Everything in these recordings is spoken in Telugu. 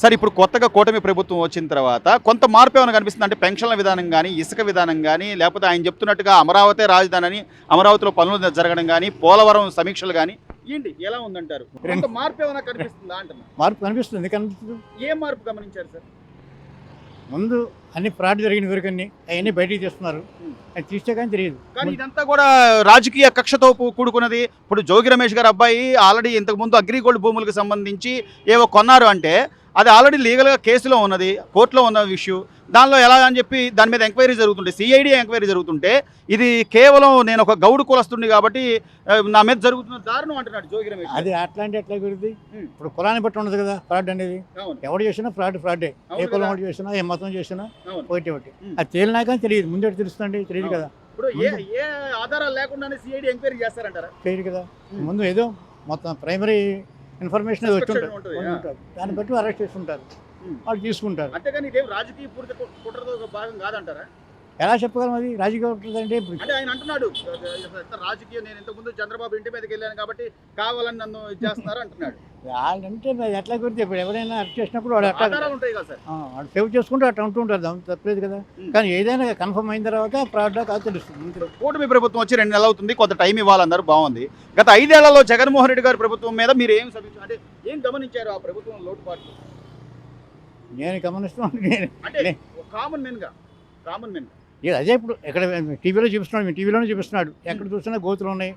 సార్ ఇప్పుడు కొత్తగా కూటమి ప్రభుత్వం వచ్చిన తర్వాత కొంత మార్పు ఏమైనా కనిపిస్తుంది అంటే పెన్షన్ల విధానం కానీ ఇసుక విధానం కానీ లేకపోతే ఆయన చెప్తున్నట్టుగా అమరావతి రాజధాని అని అమరావతిలో పనులు జరగడం కానీ పోలవరం సమీక్షలు కానీ ఏంటి ఎలా ఉందంటారు కొంత మార్పు ఏమైనా కనిపిస్తుందా అంటున్నా మార్పు కనిపిస్తుంది కనిపిస్తుంది. ఏ మార్పు గమనించారు సార్ ముందు అన్ని ఫ్రాడ్ జరిగిన వరకన్నీ అవన్నీ బయటికి తీస్తున్నారు, అది తీస్తే కానీ తెలియదు. కానీ ఇదంతా కూడా రాజకీయ కక్షతో కూడుకున్నది. ఇప్పుడు జోగి రమేష్ గారు అబ్బాయి ఆల్రెడీ ఇంతకుముందు అగ్రిగోల్డ్ భూములకు సంబంధించి ఏవో కొన్నారు అంటే అది ఆల్రెడీ లీగల్గా కేసులో ఉన్నది, కోర్టులో ఉన్న ఇష్యూ. దానిలో ఎలా అని చెప్పి దాని మీద ఎంక్వైరీ జరుగుతుంటే సిఐడి ఎంక్వైరీ జరుగుతుంటే ఇది కేవలం నేను ఒక గౌడు కులస్తుంది కాబట్టి నా మీద జరుగుతున్న దారుణం అంటున్నాడు జోగి రమేష్. అది అట్లాంటి ఎట్లా కుదిరింది? ఇప్పుడు కులాన్ని బట్టి ఉండదు కదా ఫ్రాడ్ అనేది. ఎవడు చేసినా ఫ్రాడే. ఏ కులం వాడు చేసినా ఏ మతం చేసినా ఒకటి ఒకటి. అది తేలినా కానీ తెలియదు, ముందు తెలుస్తుంది తెలియదు కదా. ఇప్పుడు ఏ ఆధారాలు లేకుండానే సిఐడి ఎంక్వైరీ చేస్తారంటారా? తెలియదు కదా. ముందు ఏదో మొత్తం ప్రైమరీ ఇన్ఫర్మేషన్ వచ్చి ఉంటుంది, దాన్ని బట్టి అరెస్ట్ చేస్తుంటారు, వాళ్ళు తీసుకుంటారు. అంతేగాని ఇదేం రాజకీయ పూరిత కుట్రతో భాగం కాదంటారా? ఎలా చెప్పగలం? అది రాజకీయ అంటే అంటే ఆయన అంటున్నాడు రాజకీయం, నేను ఇంతకుముందు చంద్రబాబు ఇంటి మీదకి వెళ్ళాను కాబట్టి కావాలని నన్ను చేస్తున్నారు అంటున్నాడు. వాళ్ళంటే ఎట్లా కుదిరితే ఇప్పుడు ఎవరైనా అరెస్ట్ చేసినప్పుడు వాడు అట్లా ఉంటాయి కదా సార్, వాడు సేవ్ చేసుకుంటూ అట్లా ఉంటుంటారు, తప్పలేదు కదా. కానీ ఏదైనా కన్ఫర్మ్ అయిన తర్వాత ఫ్రాడ్ కాదు తెలుస్తుంది. కూటమి ప్రభుత్వం వచ్చి 2 నెలలు అవుతుంది, కొంత టైం ఇవ్వాలన్నారు, బాగుంది. గత 5 ఏళ్లలో జగన్మోహన్ రెడ్డి గారి ప్రభుత్వం మీద మీరు ఏం అంటే ఏం గమనించారు ఆ ప్రభుత్వం లోటుపాట్లు? నేను గమనిస్తున్నాను అంటే కామన్ మెన్ గా అదే ఇప్పుడు ఎక్కడ టీవీలో చూపిస్తున్నాడు, టీవీలోనే చూపిస్తున్నాడు, ఎక్కడ చూసినా గోతులు ఉన్నాయి,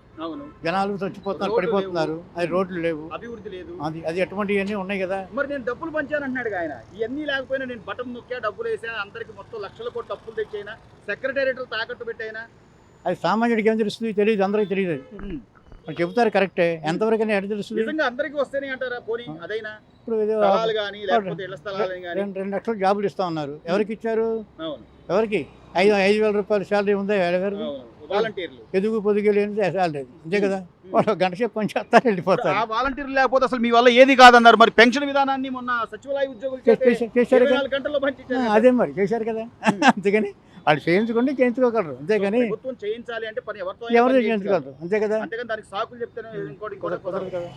జనాలు చచ్చిపోతున్నారు, పడిపోతున్నారు, అది రోడ్లు లేవు, అభివృద్ధి లేదు, అది ఎటువంటివన్నీ ఉన్నాయి కదా. మరి నేను డబ్బులు పంచాను అంటున్నాడు ఆయన. ఇవన్నీ లేకపోయినా నేను బటన్ నొక్కా, డబ్బులు వేసా, అందరికి మొత్తం లక్షల కోట్ల అప్పులు తెచ్చైనా, సెక్రటేరియట్ తాకట్టు పెట్టైనా. అది సామాన్యుడికి ఏం తెలుస్తుంది? తెలియదు, అందరికీ తెలియదు. అది చెబుతారు కరెక్టే, ఎంతవరకు ఎడ తెలుస్తుంది? నిజంగా అందరికీ వస్తేనే అంటారా? పోనీ అదైనా ఇప్పుడు 2 లక్షల జాబులు ఇస్తా ఉన్నారు, ఎవరికి ఇచ్చారు? ఎవరికి? 5,000 రూపాయలు శాలరీ ఉందా? ఎదుగు పొదుగు లేని శాలరీ, అంతే కదా. వాళ్ళు గంట సేపు పని చేస్తారు, వెళ్ళిపోతారు. ఆ వాలంటీర్లు లేకపోతే అసలు మీ వల్ల ఏది కాదన్నారు. మరి పెన్షన్ విధానాన్ని మొన్న సచివాలయ ఉద్యోగులు చేశారు కదా. అదే మరి చేశారు కదా. అందుకని వాళ్ళు చేయించుకుంటే చేయించుకోగలరు, అంతేగాని చేయించాలి అంటే పని ఎవరు చేయించుకోగలరు, అంతే కదా. దానికి సాకులు చెప్తేనే కుదరదు కదా.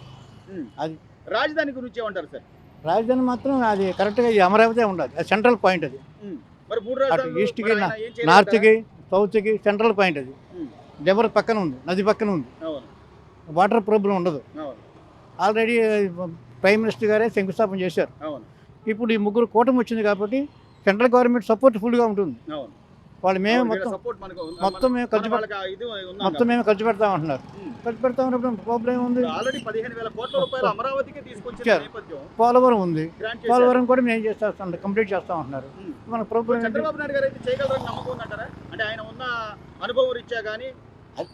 అది రాజధాని గురించి ఏమంటారు సార్? రాజధాని మాత్రం అది కరెక్ట్గా అమరావతి ఉండాలి, అది సెంట్రల్ పాయింట్. అది అటు ఈస్ట్కి నార్త్కి సౌత్కి సెంట్రల్ పాయింట్. అది రివర్ పక్కన ఉంది, నది పక్కన ఉంది, వాటర్ ప్రాబ్లం ఉండదు. ఆల్రెడీ ప్రైమ్ మినిస్టర్ గారే శంకుస్థాపన చేశారు. ఇప్పుడు ఈ ముగ్గురు కూటమి వచ్చింది కాబట్టి సెంట్రల్ గవర్నమెంట్ సపోర్ట్ ఫుల్గా ఉంటుంది. వాళ్ళు మేము మొత్తం మేము ఖర్చు పెడతామంటున్నారు. ఖర్చు పెడతా ఉన్నప్పుడు ప్రాబ్లం ఉంది. పోలవరం ఉంది, పోలవరం కూడా మేము చేస్తాం, కంప్లీట్ చేస్తామంటున్నారు. మన ప్రభుత్వం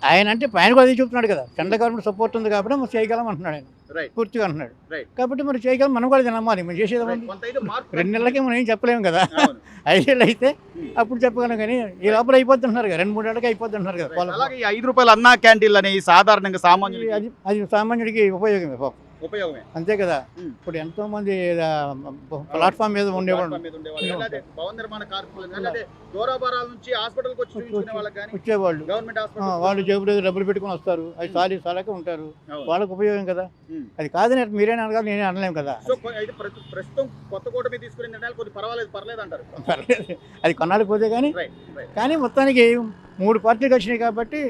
ఆయన అంటే ఆయన కూడా అదే చెప్తున్నాడు కదా, సెంట్రల్ గవర్నమెంట్ సపోర్ట్ ఉంది కాబట్టి మనం చేయగలం అంటున్నాడు ఆయన, పూర్తిగా అంటున్నాడు. కాబట్టి మరి చేయగలం, మనం కూడా నమ్మాలి. మనం చేసేది 2 నెలలకి మనం ఏం చెప్పలేము కదా. 5 ఏళ్ళు అయితే అప్పుడు చెప్పగలం, కానీ ఈ లోపల అయిపోతుంటున్నారు కదా, 2-3 ఏళ్ళకి అయిపోతుంటున్నారు కదా. అలాగే 5 రూపాయల అన్నా క్యాంటీన్లు అనేవి సాధారణంగా సామాన్యుడికి అది సామాన్యుడికి ఉపయోగమే, అంతే కదా. ఇప్పుడు ఎంతో మంది ప్లాట్ఫామ్ మీద ఉండేవాళ్ళు, వచ్చేవాళ్ళు, వాళ్ళు జేబులో డబ్బులు పెట్టుకుని వస్తారు, అది సాలక ఉంటారు, వాళ్ళకి ఉపయోగం కదా. అది కాదని మీరేనా అనగాలి, నేనే అనలేము కదా. పర్లేదు, అది కొన్నాళ్ళకి పోతే కానీ మొత్తానికి 3 పార్టీలు వచ్చినాయి కాబట్టి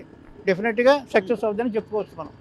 డెఫినెట్గా సక్సెస్ అవుతుందని చెప్పుకోవచ్చు మనం.